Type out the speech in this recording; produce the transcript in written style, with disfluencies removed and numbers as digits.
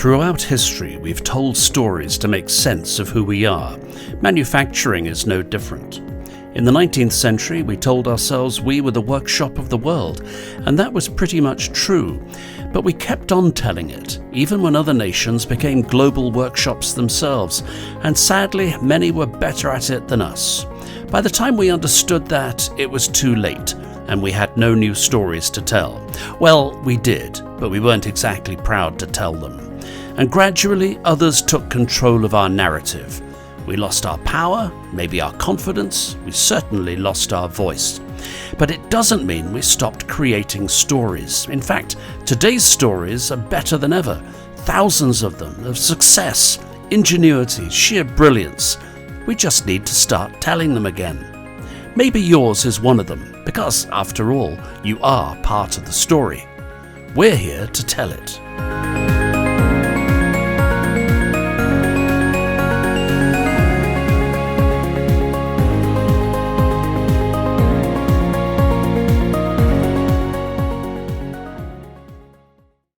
Throughout history, we've told stories to make sense of who we are. Manufacturing is no different. In the 19th century, we told ourselves we were the workshop of the world, and that was pretty much true. But we kept on telling it, even when other nations became global workshops themselves, and sadly, many were better at it than us. By the time we understood that, it was too late, and we had no new stories to tell. Well, we did, but we weren't exactly proud to tell them. And gradually, others took control of our narrative. We lost our power, maybe our confidence, we certainly lost our voice. But it doesn't mean we stopped creating stories. In fact, today's stories are better than ever. Thousands of them, of success, ingenuity, sheer brilliance. We just need to start telling them again. Maybe yours is one of them, because after all, you are part of the story. We're here to tell it.